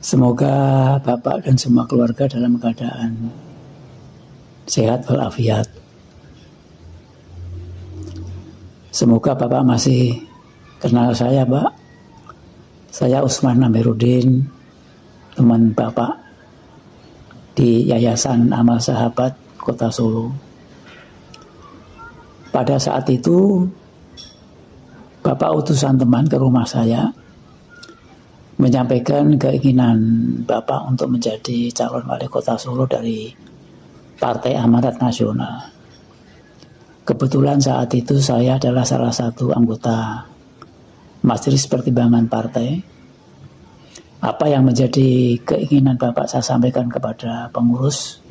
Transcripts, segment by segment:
Semoga Bapak dan semua keluarga dalam keadaan sehat walafiat. Semoga Bapak masih kenal saya, Pak. Saya Usman Amiruddin, teman Bapak di Yayasan Amal Sahabat Kota Solo. Pada saat itu, Bapak utusan teman ke rumah saya, menyampaikan keinginan Bapak untuk menjadi calon wali kota Solo dari Partai Amanat Nasional. Kebetulan saat itu saya adalah salah satu anggota Majelis Pertimbangan Partai. Apa yang menjadi keinginan Bapak saya sampaikan kepada pengurus,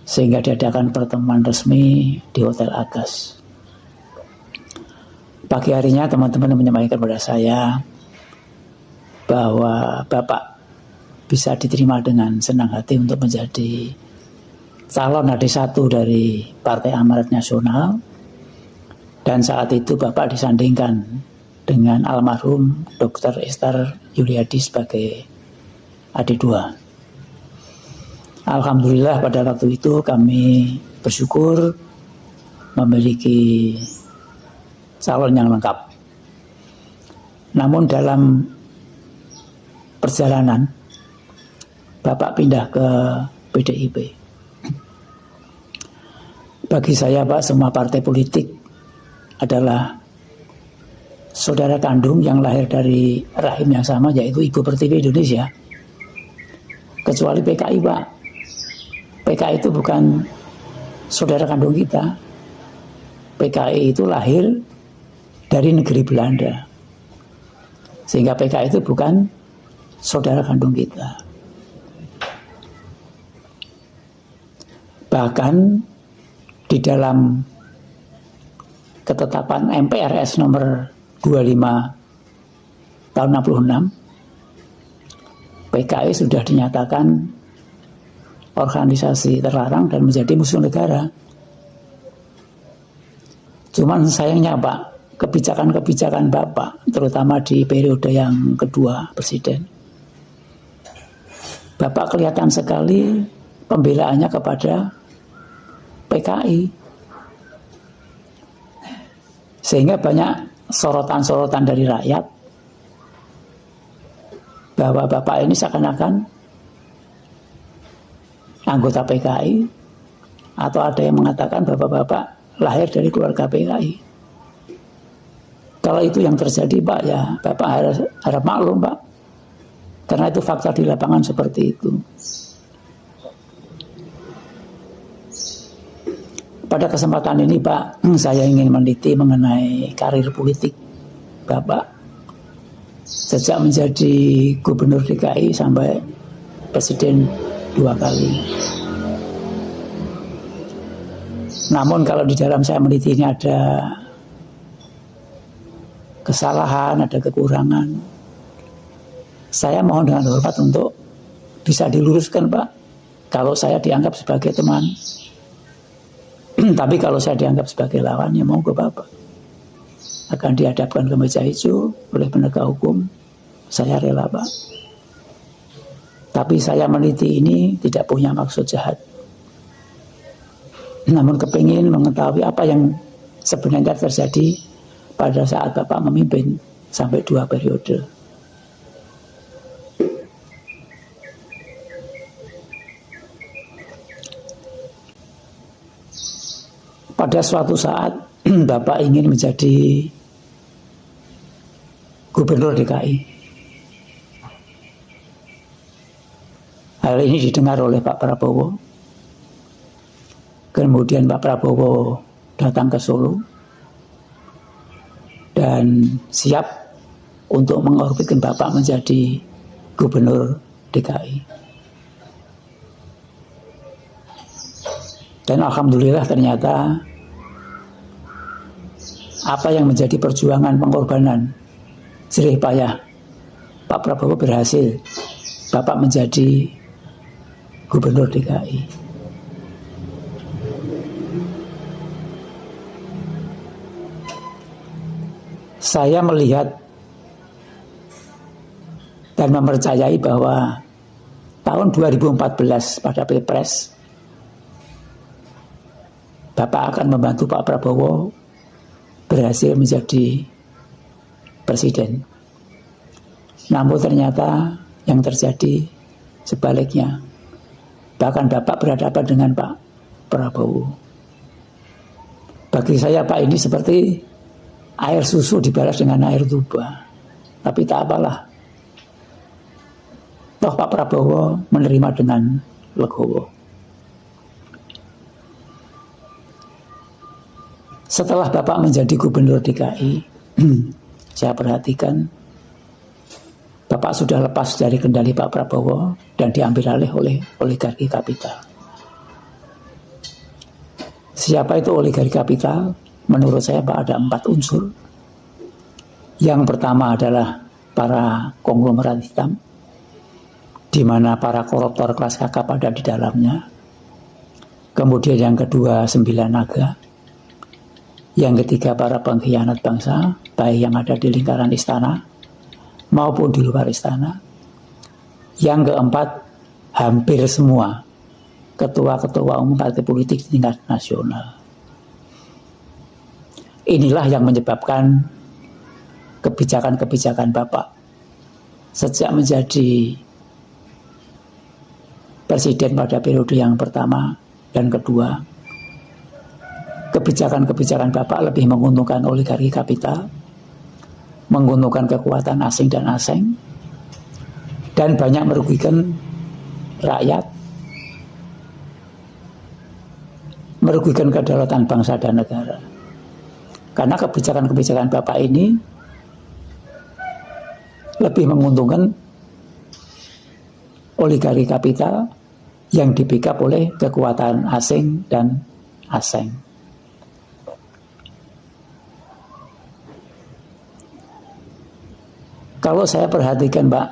sehingga diadakan pertemuan resmi di Hotel Agas. Pagi harinya teman-teman menyampaikan kepada saya bahwa Bapak bisa diterima dengan senang hati untuk menjadi calon AD1 dari Partai Amanat Nasional, dan saat itu Bapak disandingkan dengan almarhum Dr. Esther Yuliadi sebagai AD2. Alhamdulillah pada waktu itu kami bersyukur memiliki calon yang lengkap. Namun dalam perjalanan Bapak pindah ke PDIP. Bagi saya, Pak, semua partai politik adalah saudara kandung yang lahir dari rahim yang sama, yaitu Ibu Pertiwi Indonesia. Kecuali PKI, Pak. PKI itu bukan saudara kandung kita. PKI itu lahir dari negeri Belanda. Sehingga PKI itu bukan saudara kandung kita. Bahkan di dalam ketetapan MPRS nomor 25 tahun 66, PKI sudah dinyatakan organisasi terlarang dan menjadi musuh negara. Cuman sayangnya, Pak, kebijakan-kebijakan Bapak, terutama di periode yang kedua Presiden, Bapak kelihatan sekali pembelaannya kepada PKI. Sehingga banyak sorotan-sorotan dari rakyat bahwa Bapak ini seakan-akan anggota PKI, atau ada yang mengatakan bahwa Bapak lahir dari keluarga PKI. Kalau itu yang terjadi, Pak, ya Bapak harap maklum, Pak. Karena itu fakta di lapangan seperti itu. Pada kesempatan ini, Pak, saya ingin meneliti mengenai karir politik Bapak sejak menjadi Gubernur DKI sampai Presiden 2 kali. Namun kalau di dalam saya meneliti ini ada kesalahan, ada kekurangan, saya mohon dengan hormat untuk bisa diluruskan, Pak, kalau saya dianggap sebagai teman. Tapi kalau saya dianggap sebagai lawan, ya monggo Bapak. Akan dihadapkan ke meja hijau oleh penegak hukum, saya rela, Pak. Tapi saya meneliti ini tidak punya maksud jahat. Namun kepingin mengetahui apa yang sebenarnya terjadi pada saat Bapak memimpin sampai 2 periode. Pada suatu saat Bapak ingin menjadi Gubernur DKI. Hal ini didengar oleh Pak Prabowo. Kemudian Pak Prabowo datang ke Solo dan siap untuk mengorbitkan Bapak menjadi Gubernur DKI. Dan alhamdulillah ternyata apa yang menjadi perjuangan pengorbanan jerih payah Pak Prabowo berhasil. Bapak menjadi Gubernur DKI. Saya melihat dan mempercayai bahwa tahun 2014 pada Pilpres Bapak akan membantu Pak Prabowo berhasil menjadi presiden. Namun ternyata yang terjadi sebaliknya. Bahkan Bapak berhadapan dengan Pak Prabowo. Bagi saya Pak ini seperti air susu dibalas dengan air tuba. Tapi tak apalah. Toh Pak Prabowo menerima dengan legowo. Setelah Bapak menjadi gubernur DKI, saya perhatikan Bapak sudah lepas dari kendali Pak Prabowo dan diambil alih oleh oligarki kapital. Siapa itu oligarki kapital? Menurut saya Pak ada 4 unsur. Yang pertama adalah para konglomerat hitam, di mana para koruptor kelas kakap ada di dalamnya. Kemudian yang kedua 9 naga. Yang ketiga para pengkhianat bangsa, baik yang ada di lingkaran istana maupun di luar istana. Yang keempat hampir semua ketua-ketua umum partai politik di tingkat nasional. Inilah yang menyebabkan kebijakan-kebijakan Bapak sejak menjadi presiden pada periode yang pertama dan kedua. Kebijakan-kebijakan Bapak lebih menguntungkan oligarki kapital, menguntungkan kekuatan asing dan asing, dan banyak merugikan rakyat, merugikan kedaulatan bangsa dan negara. Karena kebijakan-kebijakan Bapak ini lebih menguntungkan oligarki kapital yang di-backup oleh kekuatan asing dan asing. Kalau saya perhatikan Pak,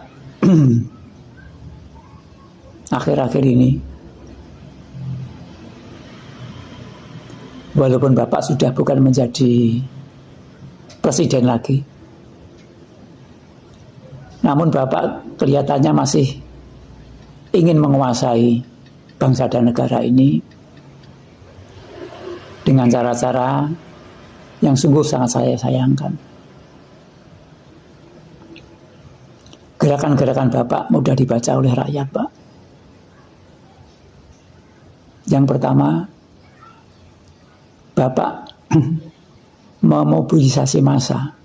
akhir-akhir ini, walaupun Bapak sudah bukan menjadi presiden lagi, namun Bapak kelihatannya masih ingin menguasai bangsa dan negara ini dengan cara-cara yang sungguh sangat saya sayangkan. Gerakan-gerakan Bapak mudah dibaca oleh rakyat, Pak. Yang pertama, Bapak memobilisasi massa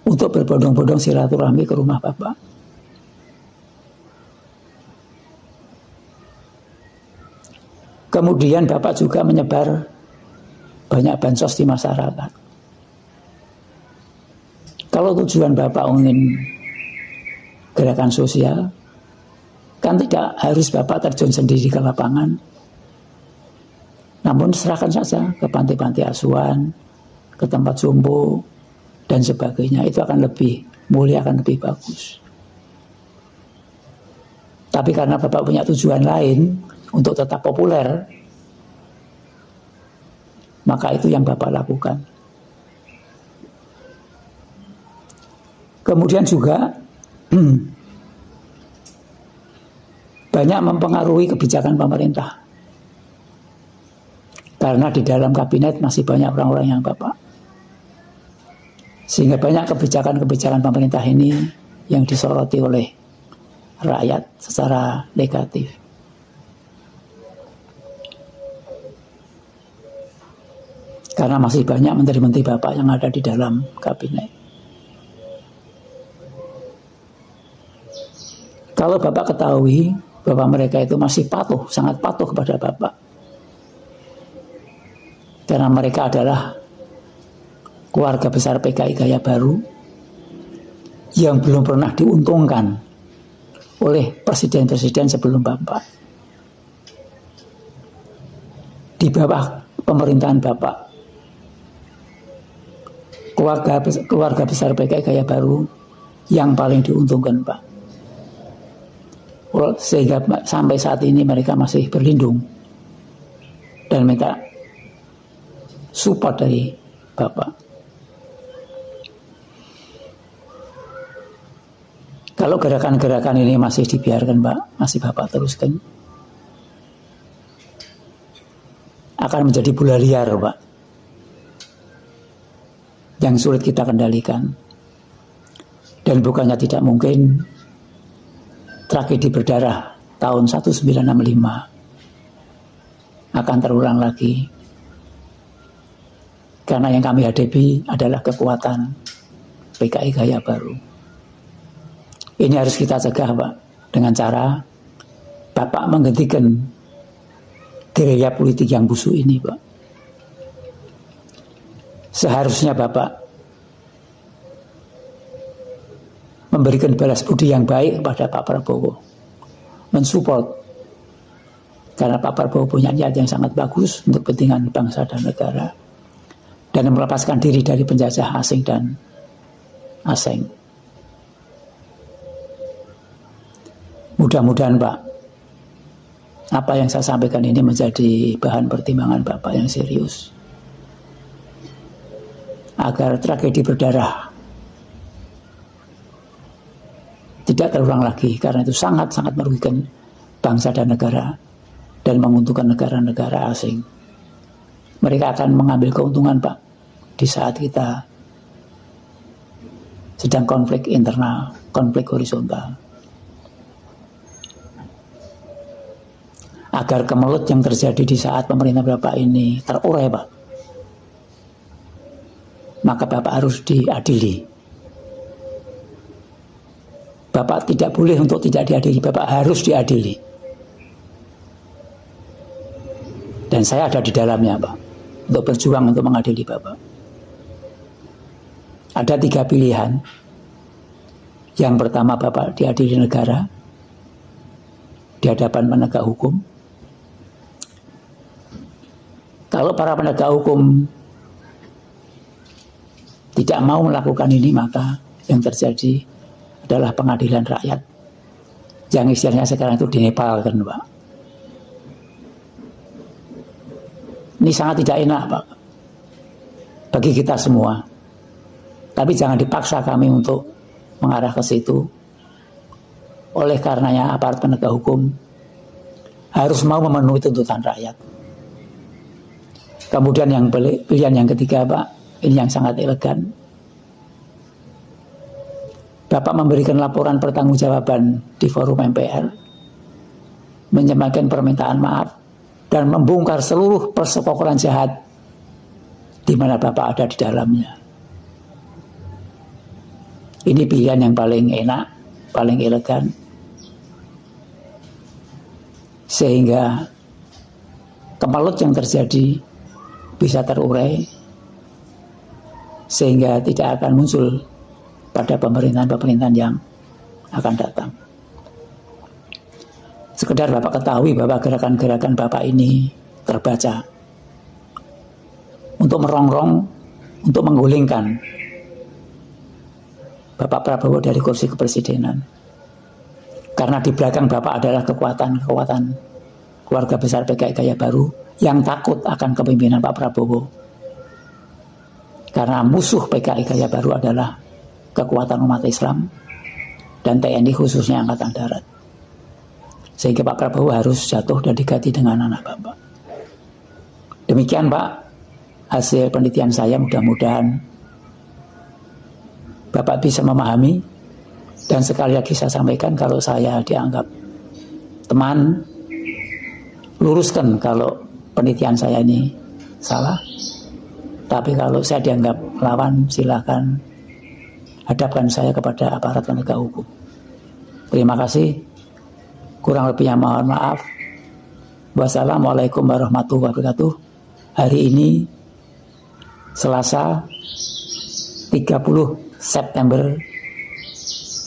untuk berbondong-bondong silaturahmi ke rumah Bapak. Kemudian Bapak juga menyebar banyak bansos di masyarakat. Kalau tujuan Bapak ingin gerakan sosial, kan tidak harus Bapak terjun sendiri ke lapangan. Namun serahkan saja ke panti-panti asuhan, ke tempat jompo, dan sebagainya. Itu akan lebih mulia, akan lebih bagus. Tapi karena Bapak punya tujuan lain untuk tetap populer, maka itu yang Bapak lakukan. Kemudian juga banyak mempengaruhi kebijakan pemerintah. Karena di dalam kabinet masih banyak orang-orang yang Bapak. Sehingga banyak kebijakan-kebijakan pemerintah ini yang disoroti oleh rakyat secara negatif. Karena masih banyak menteri-menteri Bapak yang ada di dalam kabinet. Kalau Bapak ketahui bahwa mereka itu masih patuh, sangat patuh kepada Bapak. Karena mereka adalah keluarga besar PKI Gaya Baru yang belum pernah diuntungkan oleh presiden-presiden sebelum Bapak. Di bawah pemerintahan Bapak, keluarga besar PKI Gaya Baru yang paling diuntungkan, Pak. Sehingga sampai saat ini mereka masih berlindung dan minta support dari Bapak. Kalau gerakan-gerakan ini masih dibiarkan, Pak, masih Bapak teruskan, akan menjadi bola liar, Pak, yang sulit kita kendalikan. Dan bukannya tidak mungkin tragedi berdarah tahun 1965 akan terulang lagi. Karena yang kami hadapi adalah kekuatan PKI Gaya Baru. Ini harus kita cegah, Pak, dengan cara Bapak menghentikan gaya politik yang busuk ini, Pak. Seharusnya Bapak memberikan balas budi yang baik kepada Pak Prabowo, mensupport, karena Pak Prabowo punya niat yang sangat bagus untuk kepentingan bangsa dan negara, dan melepaskan diri dari penjajah asing dan asing. Mudah-mudahan, Pak, apa yang saya sampaikan ini menjadi bahan pertimbangan Bapak yang serius, agar tragedi berdarah tidak terulang lagi, karena itu sangat-sangat merugikan bangsa dan negara dan menguntungkan negara-negara asing. Mereka akan mengambil keuntungan, Pak, di saat kita sedang konflik internal, konflik horizontal. Agar kemelut yang terjadi di saat pemerintah Bapak ini terurai, Pak, maka Bapak harus diadili. Bapak tidak boleh untuk tidak diadili, Bapak harus diadili. Dan saya ada di dalamnya, Pak, untuk berjuang untuk mengadili Bapak. Ada 3 pilihan. Yang pertama, Bapak diadili negara di hadapan penegak hukum. Kalau para penegak hukum tidak mau melakukan ini, maka yang terjadi adalah pengadilan rakyat, yang istilahnya sekarang itu di Nepal, kan, Pak. Ini sangat tidak enak, Pak, bagi kita semua. Tapi jangan dipaksa kami untuk mengarah ke situ. Oleh karenanya aparat penegak hukum harus mau memenuhi tuntutan rakyat. Kemudian yang pilihan yang ketiga, Pak, ini yang sangat elegan. Bapak memberikan laporan pertanggungjawaban di forum MPR, menyampaikan permintaan maaf, dan membongkar seluruh persekongkolan jahat di mana Bapak ada di dalamnya. Ini pilihan yang paling enak, paling elegan, sehingga kemelut yang terjadi bisa terurai, sehingga tidak akan muncul pada pemerintahan-pemerintahan yang akan datang. Sekedar Bapak ketahui bahwa gerakan-gerakan Bapak ini terbaca untuk merongrong, untuk menggulingkan Bapak Prabowo dari kursi kepresidenan. Karena di belakang Bapak adalah kekuatan-kekuatan keluarga besar PKI Gaya Baru yang takut akan kepemimpinan Pak Prabowo. Karena musuh PKI Gaya Baru adalah kekuatan umat Islam dan TNI, khususnya Angkatan Darat. Sehingga Pak Prabowo harus jatuh dan diganti dengan anak Bapak. Demikian, Pak, hasil penelitian saya. Mudah-mudahan Bapak bisa memahami. Dan sekali lagi saya sampaikan, kalau saya dianggap teman, luruskan kalau penelitian saya ini salah. Tapi kalau saya dianggap lawan, silakan hadapkan saya kepada aparat penegak hukum. Terima kasih. Kurang lebihnya mohon maaf. Wassalamualaikum warahmatullahi wabarakatuh. Hari ini Selasa 30 September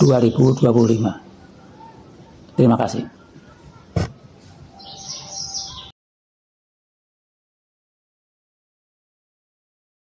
2025. Terima kasih.